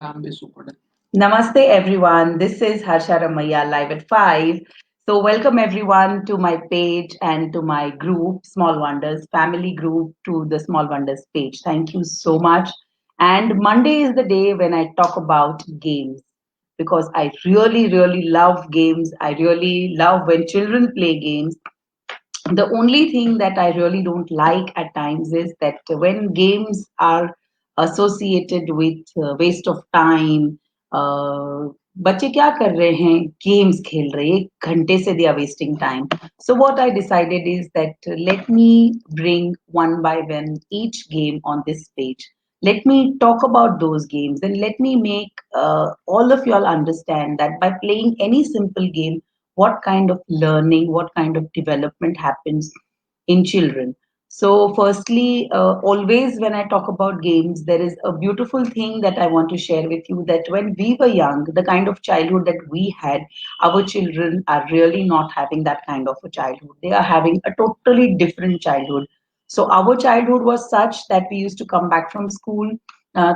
Namaste, everyone. This is Harsha Ramaya live at 5. So, welcome everyone to my page and to my group, Small Wonders, family group to the Small Wonders page. Thank you so much. And Monday is the day when I talk about games because I really, really love games. I really love when children play games. The only thing that I really don't like at times is that when games are associated with waste of time, बच्चे क्या कर रहे हैं games खेल रहे हैं 1 घंटे से they are wasting time. So what I decided is that let me bring one by one each game on this page. Let me talk about those games and let me make all of you all understand that by playing any simple game, what kind of learning, what kind of development happens in children. So, firstly, always when I talk about games, there is a beautiful thing that I want to share with you that when we were young, the kind of childhood that we had, our children are really not having that kind of a childhood. They are having a totally different childhood. So, our childhood was such that we used to come back from school,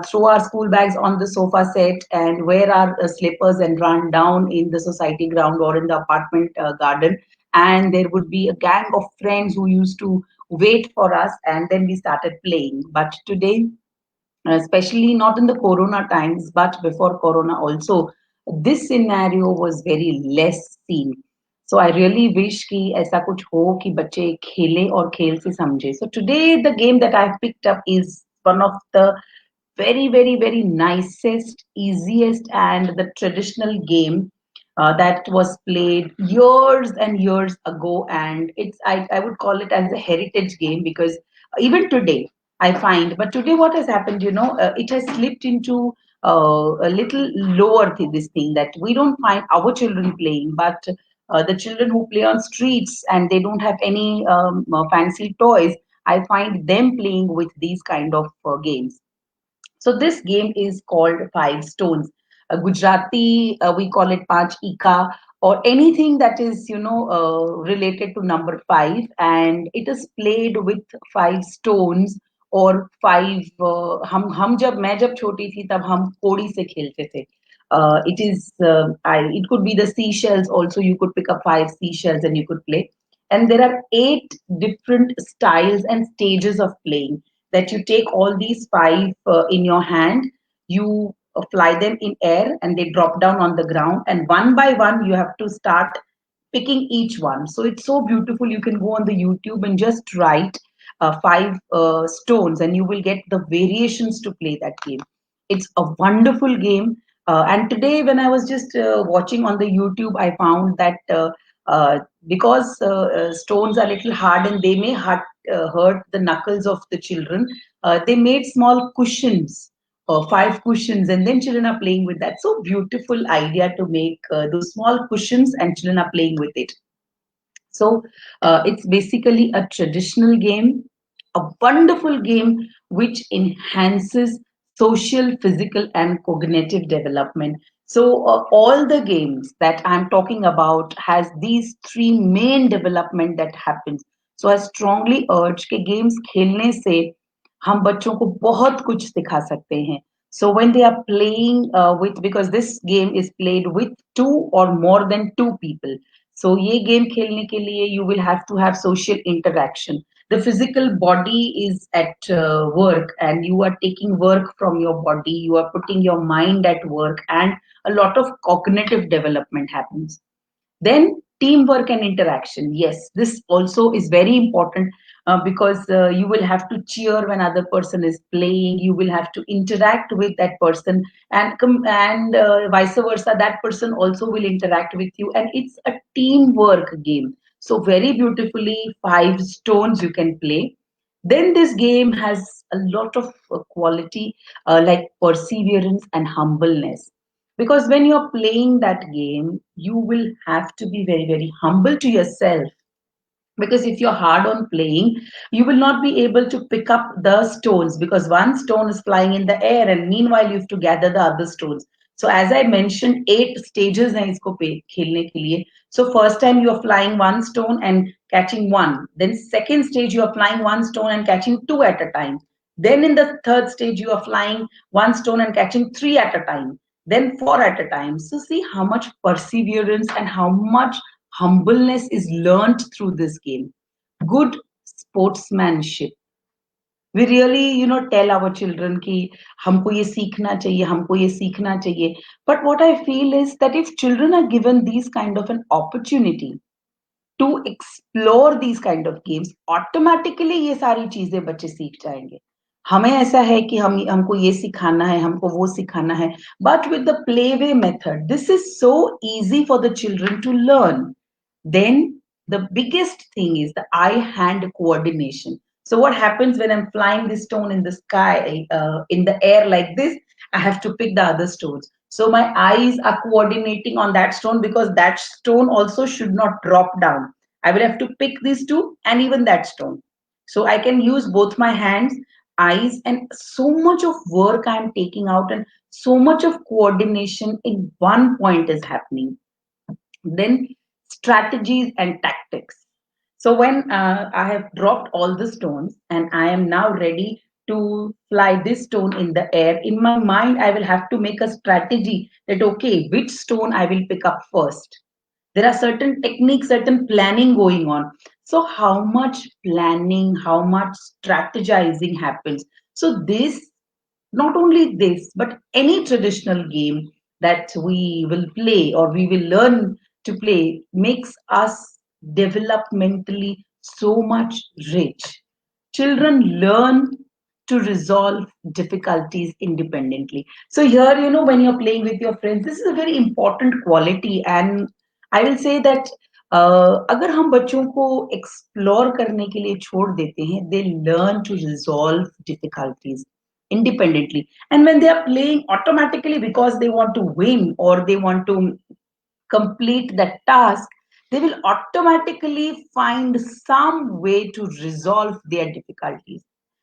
throw our school bags on the sofa set and wear our slippers and run down in the society ground or in the apartment garden. And there would be a gang of friends who used to wait for us, and then we started playing. But today, especially not in the corona times, but before corona also, this scenario was very less seen. So I really wish कि ऐसा कुछ हो कि बच्चे खेलें और खेल से समझे. So today the game that I've picked up is one of the very, very, very nicest, easiest, and the traditional game that was played years and years ago. And I would call it as a heritage game because even today, I find, but today what has happened, it has slipped into a little lower this thing that we don't find our children playing, but the children who play on streets and they don't have any fancy toys, I find them playing with these kind of games. So this game is called Five Stones. Gujarati, we call it Panch Ika, or anything that is, related to number five, and it is played with five stones or five. हम जब मैं जब छोटी थी तब हम कोड़ी से खेलते थे. It could be the seashells. Also, you could pick up five seashells and you could play. And there are eight different styles and stages of playing that you take all these five in your hand, you fly them in air and they drop down on the ground, and one by one you have to start picking each one. So it's so beautiful. You can go on the YouTube and just write five stones and you will get the variations to play that game. It's a wonderful game. And today when I was just watching on the YouTube, I found that uh, because stones are little hard and they may hurt the knuckles of the children, they made small cushions, five cushions, and then children are playing with that. So beautiful idea to make those small cushions and children are playing with it. So it's basically a traditional game, a wonderful game which enhances social, physical, and cognitive development. So all the games that I'm talking about has these three main development that happens. So I strongly urge कि games खेलने से हम बच्चों को बहुत कुछ सिखा सकते हैं. So when they are playing because this game is played with two or more than two people. So ये game खेलने के लिए you will have to have social interaction. The physical body is at work and you are taking work from your body. You are putting your mind at work and a lot of cognitive development happens. Then teamwork and interaction. Yes, this also is very important because you will have to cheer when other person is playing. You will have to interact with that person, and vice versa. That person also will interact with you, and it's a teamwork game. So very beautifully, five stones you can play. Then this game has a lot of quality like perseverance and humbleness, because when you're playing that game you will have to be very, very humble to yourself, because if you're hard on playing you will not be able to pick up the stones because one stone is flying in the air and meanwhile you have to gather the other stones. So as I mentioned, 8 stages hain isko khelne ke liye. So first time you are flying one stone and catching one, then second stage you are flying one stone and catching two at a time, Then in the third stage, you are flying one stone and catching three at a time, then four at a time. So see how much perseverance and how much humbleness is learned through this game. Good sportsmanship. We really, tell our children कि हमको ये सीखना चाहिए, हमको ये सीखना चाहिए. But what I feel is that if children are given these kind of an opportunity to explore these kind of games, automatically ये सारी चीजें बच्चे सीख जाएंगे. हमें ऐसा है कि हमको ये सिखाना है, हमको वो सिखाना है, but with the playway method, this is so easy for the children to learn. Then the biggest thing is the eye-hand coordination. So what happens when I'm flying this stone in the sky, in the air like this, I have to pick the other stones. So my eyes are coordinating on that stone because that stone also should not drop down. I will have to pick these two and even that stone. So I can use both my hands, eyes, and so much of work I'm taking out, and so much of coordination in one point is happening. Then strategies and tactics. So when I have dropped all the stones and I am now ready to fly this stone in the air, in my mind, I will have to make a strategy that, okay, which stone I will pick up first. There are certain techniques, certain planning going on. So how much planning, how much strategizing happens. So this, not only this, but any traditional game that we will play or we will learn to play makes us developmentally so much rich. Children learn to resolve difficulties independently. So here, when you're playing with your friends, this is a very important quality. And I will say that अगर हम बच्चों को explore करने के लिए छोड़ देते हैं, they learn to resolve difficulties independently. And when they are playing automatically because they want to win or they want to complete that task, they will automatically find some way to resolve their difficulties.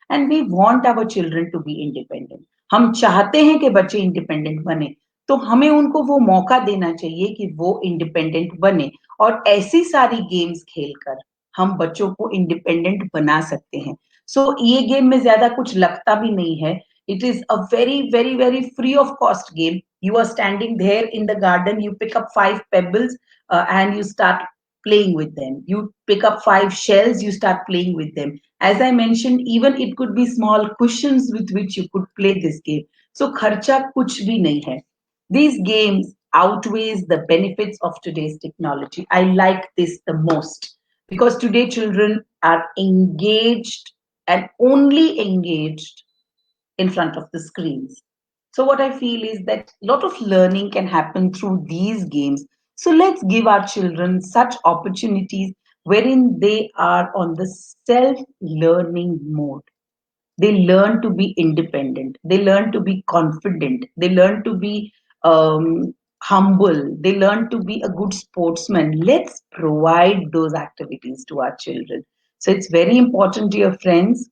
And we want our children to be independent. हम चाहते हैं कि बच्चे independent बने, तो हमें उनको वो मौका देना चाहिए कि वो इंडिपेंडेंट बने. और ऐसी सारी गेम्स खेलकर हम बच्चों को इंडिपेंडेंट बना सकते हैं. सो ये गेम में ज्यादा कुछ लगता भी नहीं है. It is a very, very, very free of cost game. You are standing there in the garden, you pick up five pebbles and you start playing with them. You pick up five shells, you start playing with them. As I mentioned, even it could be small cushions with which you could play this game. So kharcha kuch bhi nahi hai. These games outweighs the benefits of today's technology. I like this the most because today children are engaged and only engaged in front of the screens. So what I feel is that a lot of learning can happen through these games. So let's give our children such opportunities wherein they are on the self-learning mode. They learn to be independent. They learn to be confident. They learn to be humble. They learn to be a good sportsman. Let's provide those activities to our children. So it's very important, dear friends,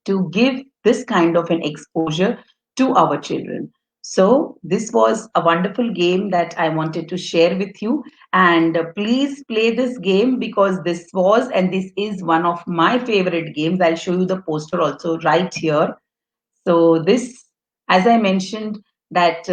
to give this kind of an exposure to our children. So, this was a wonderful game that I wanted to share with you. And please play this game because this was and this is one of my favorite games. I'll show you the poster also right here. So, this, as I mentioned, that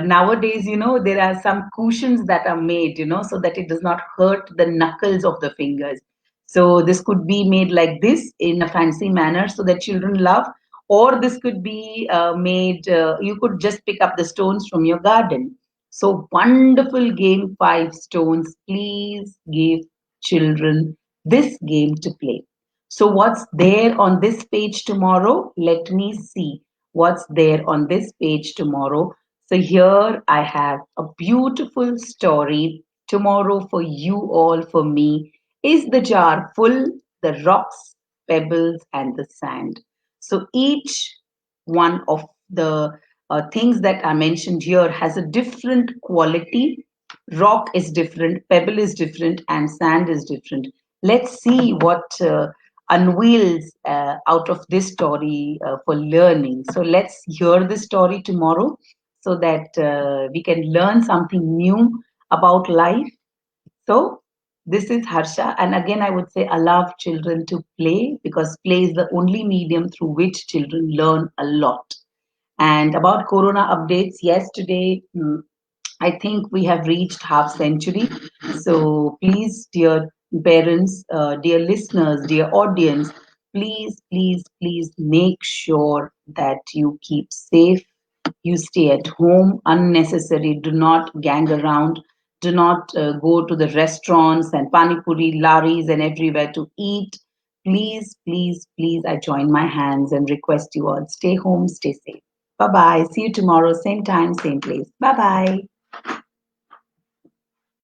nowadays, there are some cushions that are made, so that it does not hurt the knuckles of the fingers. So this could be made like this in a fancy manner so that children love, or this could be made, you could just pick up the stones from your garden. So wonderful game, five stones. Please give children this game to play. So what's there on this page tomorrow? Let me see what's there on this page tomorrow. So here I have a beautiful story tomorrow for you all, for me. Is the jar full? The rocks, pebbles, and the sand. So each one of the things that are mentioned here has a different quality. Rock is different, pebble is different, and sand is different. Let's see what unveils out of this story for learning. So let's hear this story tomorrow so that we can learn something new about life. So This is Harsha, and again, I would say allow children to play because play is the only medium through which children learn a lot. And about Corona updates, yesterday, I think we have reached half century. So please, dear parents, dear listeners, dear audience, please make sure that you keep safe, you stay at home unnecessary, do not gang around, do not go to the restaurants and pani puri laris and everywhere to eat. Please, I join my hands and request you all stay home, stay safe. Bye bye, see you tomorrow, same time, same place. Bye bye.